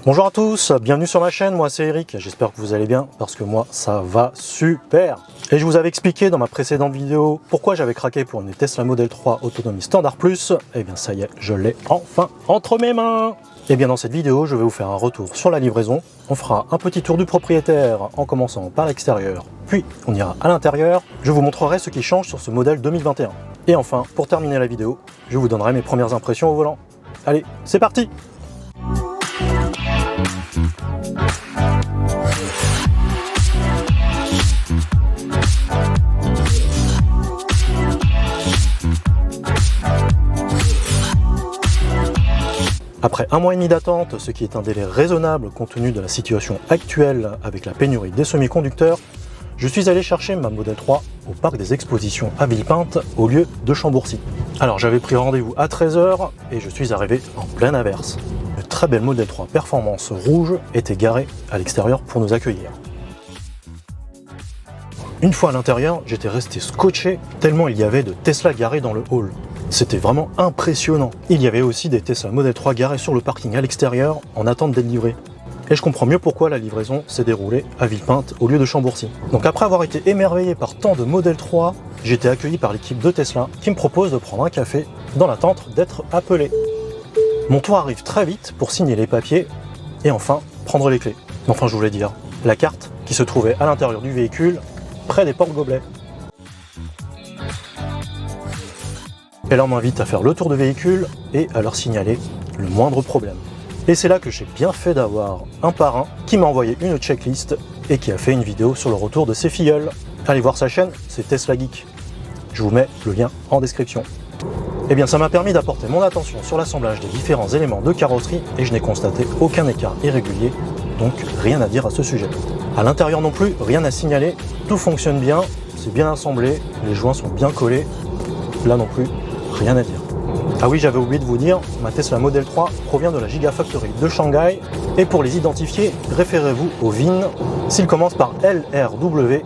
Bonjour à tous, bienvenue sur ma chaîne, moi c'est Eric, j'espère que vous allez bien parce que moi ça va super. Et je vous avais expliqué dans ma précédente vidéo pourquoi j'avais craqué pour une Tesla Model 3 Autonomie Standard Plus. Et bien ça y est, je l'ai enfin entre mes mains. Et bien dans cette vidéo, je vais vous faire un retour sur la livraison. On fera un petit tour du propriétaire en commençant par l'extérieur, puis on ira à l'intérieur. Je vous montrerai ce qui change sur ce modèle 2021. Et enfin, pour terminer la vidéo, je vous donnerai mes premières impressions au volant. Allez, c'est parti! Après un mois et demi d'attente, ce qui est un délai raisonnable compte tenu de la situation actuelle avec la pénurie des semi-conducteurs, je suis allé chercher ma Model 3 au parc des expositions à Villepinte au lieu de Chambourcy. Alors j'avais pris rendez-vous à 13 h et je suis arrivé en pleine averse. Une très belle Model 3 Performance rouge était garée à l'extérieur pour nous accueillir. Une fois à l'intérieur, j'étais resté scotché tellement il y avait de Tesla garés dans le hall. C'était vraiment impressionnant. Il y avait aussi des Tesla Model 3 garés sur le parking à l'extérieur en attente d'être livrés. Et je comprends mieux pourquoi la livraison s'est déroulée à Villepinte au lieu de Chambourcy. Donc après avoir été émerveillé par tant de Model 3, j'ai été accueilli par l'équipe de Tesla qui me propose de prendre un café dans l'attente d'être appelé. Mon tour arrive très vite pour signer les papiers et enfin prendre les clés. Enfin je voulais dire, la carte qui se trouvait à l'intérieur du véhicule, près des porte-gobelets. Et là on m'invite à faire le tour du véhicule et à leur signaler le moindre problème. Et c'est là que j'ai bien fait d'avoir un parrain qui m'a envoyé une checklist et qui a fait une vidéo sur le retour de ses filleuls. Allez voir sa chaîne, c'est Tesla Geek. Je vous mets le lien en description. Et bien ça m'a permis d'apporter mon attention sur l'assemblage des différents éléments de carrosserie et je n'ai constaté aucun écart irrégulier, donc rien à dire à ce sujet. À l'intérieur non plus, rien à signaler, tout fonctionne bien, c'est bien assemblé, les joints sont bien collés, là non plus, rien à dire. Ah oui, j'avais oublié de vous dire, ma Tesla Model 3 provient de la Gigafactory de Shanghai et pour les identifier, référez-vous au VIN. S'il commence par LRW,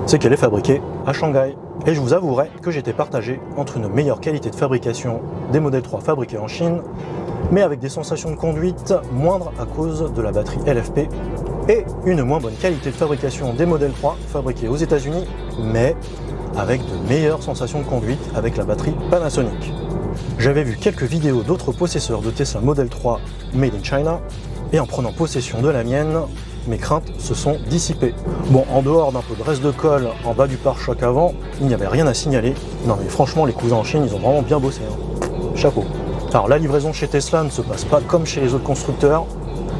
c'est qu'elle est fabriquée à Shanghai. Et je vous avouerai que j'étais partagé entre une meilleure qualité de fabrication des Model 3 fabriqués en Chine, mais avec des sensations de conduite moindres à cause de la batterie LFP, et une moins bonne qualité de fabrication des Model 3 fabriqués aux États-Unis, mais avec de meilleures sensations de conduite avec la batterie Panasonic. J'avais vu quelques vidéos d'autres possesseurs de Tesla Model 3 Made in China, et en prenant possession de la mienne, mes craintes se sont dissipées. Bon, en dehors d'un peu de reste de colle en bas du pare-choc avant, il n'y avait rien à signaler. Non mais franchement, les cousins en Chine, ils ont vraiment bien bossé. Chapeau. Alors la livraison chez Tesla ne se passe pas comme chez les autres constructeurs,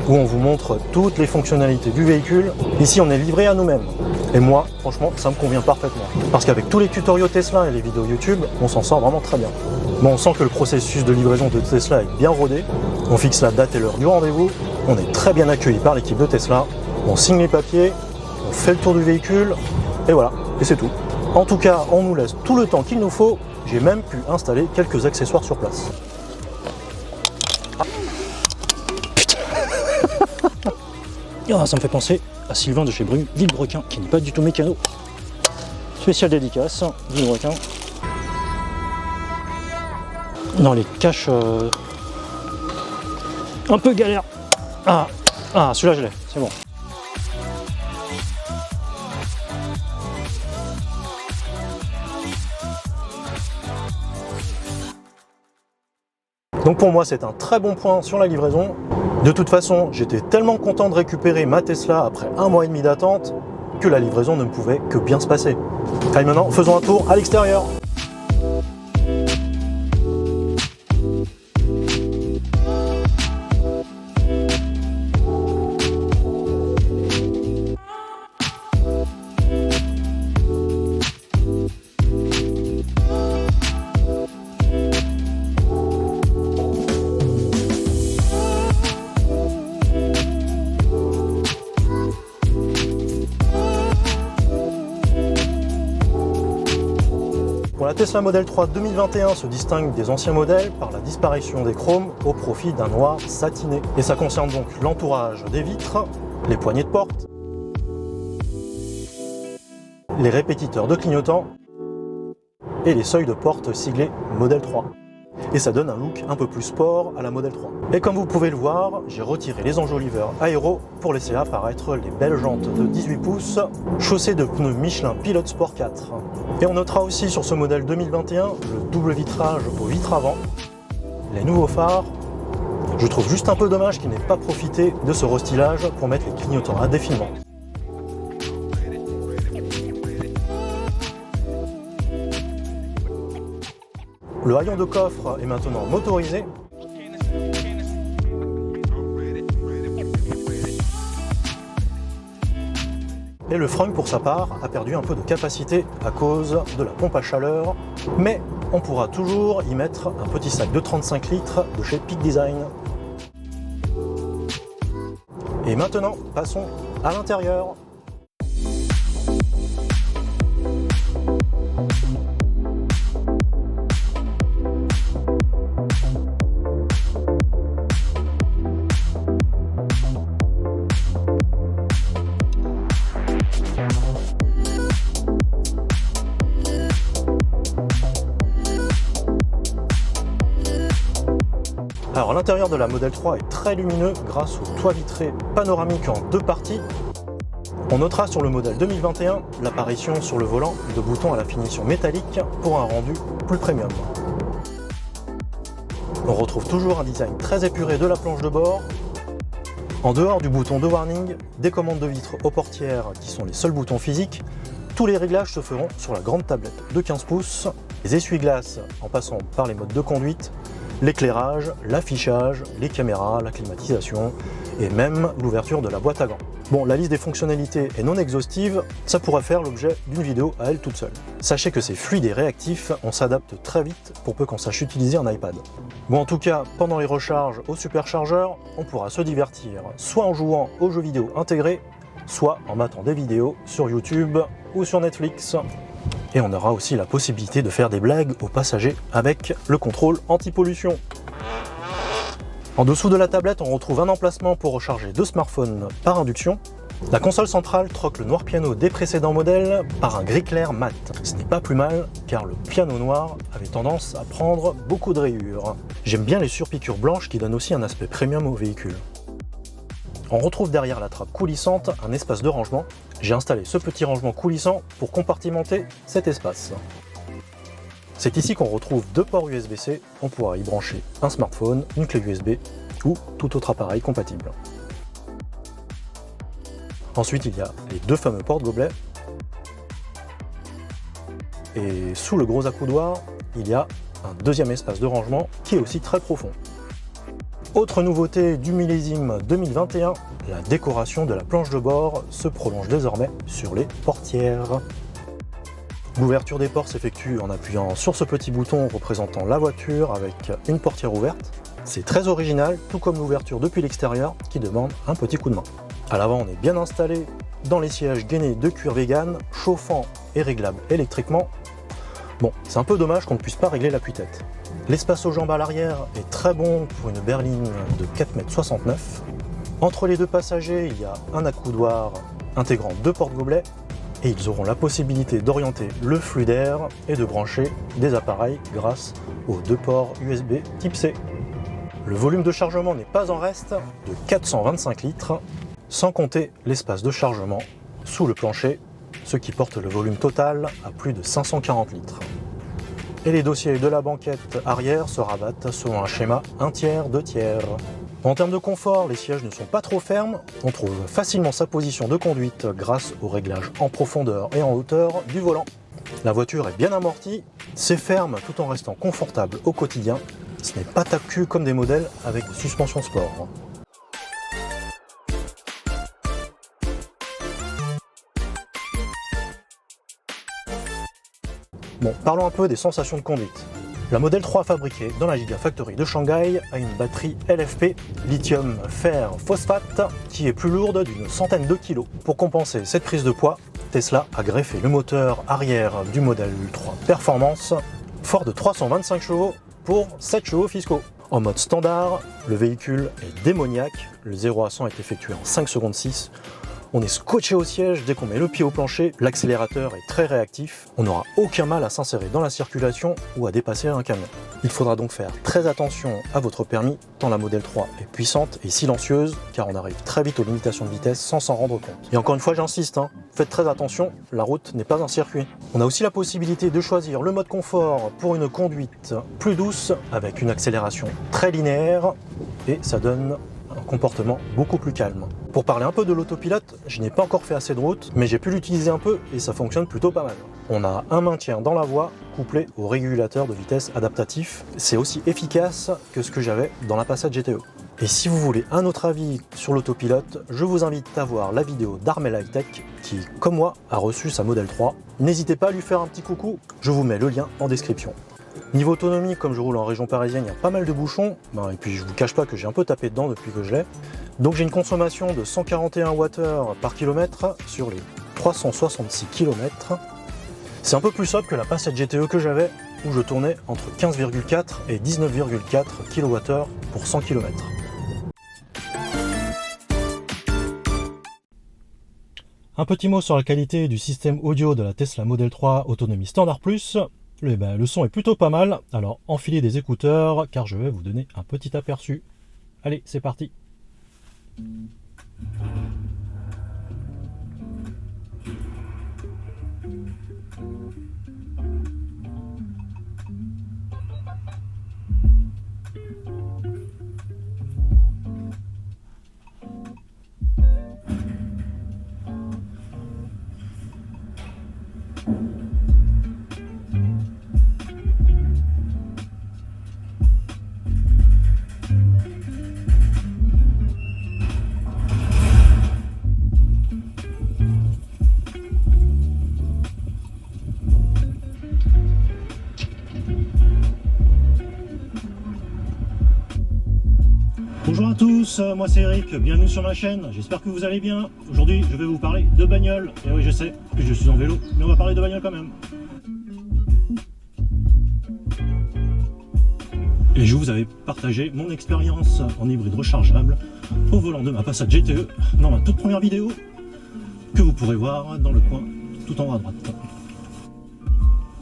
où on vous montre toutes les fonctionnalités du véhicule. Ici, on est livré à nous-mêmes. Et moi, franchement, ça me convient parfaitement. Parce qu'avec tous les tutoriaux Tesla et les vidéos YouTube, on s'en sort vraiment très bien. Bon, on sent que le processus de livraison de Tesla est bien rodé. On fixe la date et l'heure du rendez-vous. On est très bien accueilli par l'équipe de Tesla. On signe les papiers, on fait le tour du véhicule, et voilà, et c'est tout. En tout cas, on nous laisse tout le temps qu'il nous faut. J'ai même pu installer quelques accessoires sur place. Ah, ça me fait penser à Sylvain de chez Villebrequin, qui n'est pas du tout mécano. Spécial dédicace, Villebrequin. Non, les caches un peu galère. Ah, celui-là je l'ai, c'est bon. Donc pour moi c'est un très bon point sur la livraison. De toute façon, j'étais tellement content de récupérer ma Tesla après un mois et demi d'attente que la livraison ne pouvait que bien se passer. Allez maintenant, faisons un tour à l'extérieur. La Tesla Model 3 2021 se distingue des anciens modèles par la disparition des chromes au profit d'un noir satiné. Et ça concerne donc l'entourage des vitres, les poignées de porte, les répétiteurs de clignotants et les seuils de porte siglés Model 3. et ça donne un look un peu plus sport à la Model 3. Et comme vous pouvez le voir, j'ai retiré les enjoliveurs aéro pour laisser apparaître les belles jantes de 18 pouces chaussées de pneus Michelin Pilot Sport 4. Et on notera aussi sur ce modèle 2021 le double vitrage aux vitres avant, les nouveaux phares. Je trouve juste un peu dommage qu'il n'ait pas profité de ce restylage pour mettre les clignotants à défilement. Le haillon de coffre est maintenant motorisé. Et le frunk, pour sa part, a perdu un peu de capacité à cause de la pompe à chaleur, mais on pourra toujours y mettre un petit sac de 35 litres de chez Peak Design. Et maintenant, passons à l'intérieur. Alors l'intérieur de la Model 3 est très lumineux grâce au toit vitré panoramique en deux parties. On notera sur le modèle 2021 l'apparition sur le volant de boutons à la finition métallique pour un rendu plus premium. On retrouve toujours un design très épuré de la planche de bord. En dehors du bouton de warning, des commandes de vitres aux portières qui sont les seuls boutons physiques, tous les réglages se feront sur la grande tablette de 15 pouces, les essuie-glaces en passant par les modes de conduite, l'éclairage, l'affichage, les caméras, la climatisation et même l'ouverture de la boîte à gants. Bon, la liste des fonctionnalités est non exhaustive, ça pourrait faire l'objet d'une vidéo à elle toute seule. Sachez que c'est fluide et réactif, on s'adapte très vite pour peu qu'on sache utiliser un iPad. Bon, en tout cas, pendant les recharges au superchargeur, on pourra se divertir soit en jouant aux jeux vidéo intégrés, soit en matant des vidéos sur YouTube ou sur Netflix. Et on aura aussi la possibilité de faire des blagues aux passagers avec le contrôle anti-pollution. En dessous de la tablette, on retrouve un emplacement pour recharger deux smartphones par induction. La console centrale troque le noir piano des précédents modèles par un gris clair mat. Ce n'est pas plus mal, car le piano noir avait tendance à prendre beaucoup de rayures. J'aime bien les surpiqûres blanches qui donnent aussi un aspect premium au véhicule. On retrouve derrière la trappe coulissante un espace de rangement. J'ai installé ce petit rangement coulissant pour compartimenter cet espace. C'est ici qu'on retrouve deux ports USB-C, on pourra y brancher un smartphone, une clé USB ou tout autre appareil compatible. Ensuite, il y a les deux fameux porte-gobelets. Et sous le gros accoudoir, il y a un deuxième espace de rangement qui est aussi très profond. Autre nouveauté du millésime 2021, la décoration de la planche de bord se prolonge désormais sur les portières. L'ouverture des ports s'effectue en appuyant sur ce petit bouton représentant la voiture avec une portière ouverte. C'est très original, tout comme l'ouverture depuis l'extérieur qui demande un petit coup de main. À l'avant, on est bien installé dans les sièges gainés de cuir vegan, chauffants et réglables électriquement. Bon, c'est un peu dommage qu'on ne puisse pas régler l'appui-tête. L'espace aux jambes à l'arrière est très bon pour une berline de 4,69 m. Entre les deux passagers, il y a un accoudoir intégrant deux porte-gobelets et ils auront la possibilité d'orienter le flux d'air et de brancher des appareils grâce aux deux ports USB type C. Le volume de chargement n'est pas en reste de 425 litres, sans compter l'espace de chargement sous le plancher, ce qui porte le volume total à plus de 540 litres. Et les dossiers de la banquette arrière se rabattent selon un schéma 1/3, 2/3. En termes de confort, les sièges ne sont pas trop fermes, on trouve facilement sa position de conduite grâce au réglage en profondeur et en hauteur du volant. La voiture est bien amortie, c'est ferme tout en restant confortable au quotidien, ce n'est pas tape-cul comme des modèles avec des suspensions sport. Bon, parlons un peu des sensations de conduite. La Model 3 fabriquée dans la Gigafactory de Shanghai a une batterie LFP, lithium fer phosphate, qui est plus lourde d'une centaine de kilos. Pour compenser cette prise de poids, Tesla a greffé le moteur arrière du Model 3 Performance, fort de 325 chevaux pour 7 chevaux fiscaux. En mode standard, le véhicule est démoniaque, le 0 à 100 est effectué en 5 secondes 6, On est scotché au siège dès qu'on met le pied au plancher, l'accélérateur est très réactif, on n'aura aucun mal à s'insérer dans la circulation ou à dépasser un camion. Il faudra donc faire très attention à votre permis, tant la Model 3 est puissante et silencieuse, car on arrive très vite aux limitations de vitesse sans s'en rendre compte. Et encore une fois j'insiste, faites très attention, la route n'est pas un circuit. On a aussi la possibilité de choisir le mode confort pour une conduite plus douce, avec une accélération très linéaire, et ça donne un comportement beaucoup plus calme. Pour parler un peu de l'autopilote, je n'ai pas encore fait assez de route, mais j'ai pu l'utiliser un peu et ça fonctionne plutôt pas mal. On a un maintien dans la voie couplé au régulateur de vitesse adaptatif. C'est aussi efficace que ce que j'avais dans la Passat GTE. Et si vous voulez un autre avis sur l'autopilote, je vous invite à voir la vidéo d'Armel High Tech qui, comme moi, a reçu sa Model 3. N'hésitez pas à lui faire un petit coucou, je vous mets le lien en description. Niveau autonomie, comme je roule en région parisienne, il y a pas mal de bouchons, et puis je vous cache pas que j'ai un peu tapé dedans depuis que je l'ai. Donc j'ai une consommation de 141 Wh par kilomètre sur les 366 km. C'est un peu plus sobre que la Passat GTE que j'avais, où je tournais entre 15,4 et 19,4 kWh pour 100 km. Un petit mot sur la qualité du système audio de la Tesla Model 3 Autonomie Standard Plus. Le son est plutôt pas mal, alors enfilez des écouteurs car je vais vous donner un petit aperçu. Allez, c'est parti. Bonjour à tous, moi c'est Eric, bienvenue sur ma chaîne, j'espère que vous allez bien. Aujourd'hui je vais vous parler de bagnole, et oui je sais que je suis en vélo, mais on va parler de bagnole quand même. Et je vous avais partagé mon expérience en hybride rechargeable au volant de ma Passat GTE dans ma toute première vidéo que vous pourrez voir dans le coin tout en haut à droite.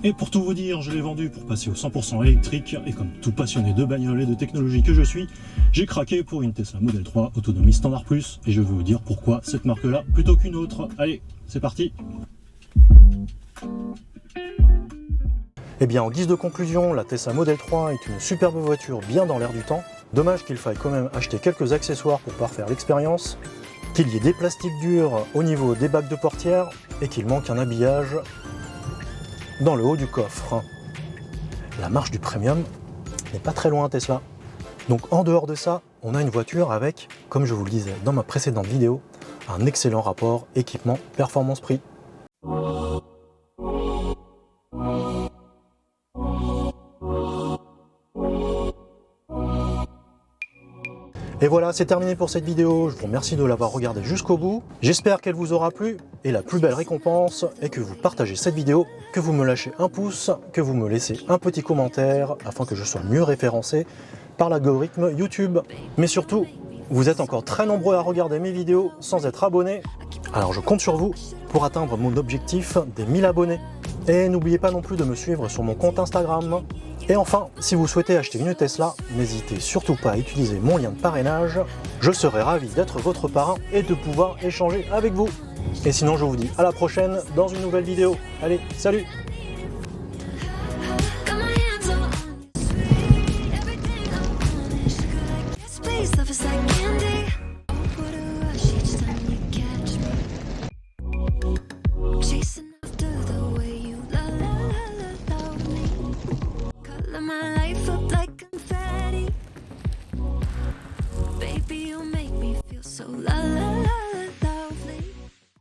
Et pour tout vous dire, je l'ai vendu pour passer au 100% électrique, et comme tout passionné de bagnole et de technologie que je suis, j'ai craqué pour une Tesla Model 3 Autonomie Standard Plus, et je vais vous dire pourquoi cette marque-là plutôt qu'une autre. Allez, c'est parti. Et bien en guise de conclusion, la Tesla Model 3 est une superbe voiture bien dans l'air du temps. Dommage qu'il faille quand même acheter quelques accessoires pour parfaire l'expérience, qu'il y ait des plastiques durs au niveau des bacs de portière, et qu'il manque un habillage dans le haut du coffre. La marche du premium n'est pas très loin Tesla. Donc en dehors de ça, on a une voiture avec, comme je vous le disais dans ma précédente vidéo, un excellent rapport équipement performance-prix. Et voilà, c'est terminé pour cette vidéo. Je vous remercie de l'avoir regardée jusqu'au bout. J'espère qu'elle vous aura plu. Et la plus belle récompense est que vous partagez cette vidéo, que vous me lâchez un pouce, que vous me laissez un petit commentaire afin que je sois mieux référencé par l'algorithme YouTube. Mais surtout, vous êtes encore très nombreux à regarder mes vidéos sans être abonnés. Alors je compte sur vous pour atteindre mon objectif des 1000 abonnés. Et n'oubliez pas non plus de me suivre sur mon compte Instagram. Et enfin, si vous souhaitez acheter une Tesla, n'hésitez surtout pas à utiliser mon lien de parrainage. Je serai ravi d'être votre parrain et de pouvoir échanger avec vous. Et sinon, je vous dis à la prochaine dans une nouvelle vidéo. Allez, salut! My life up like confetti. Baby, you make me feel so la la la.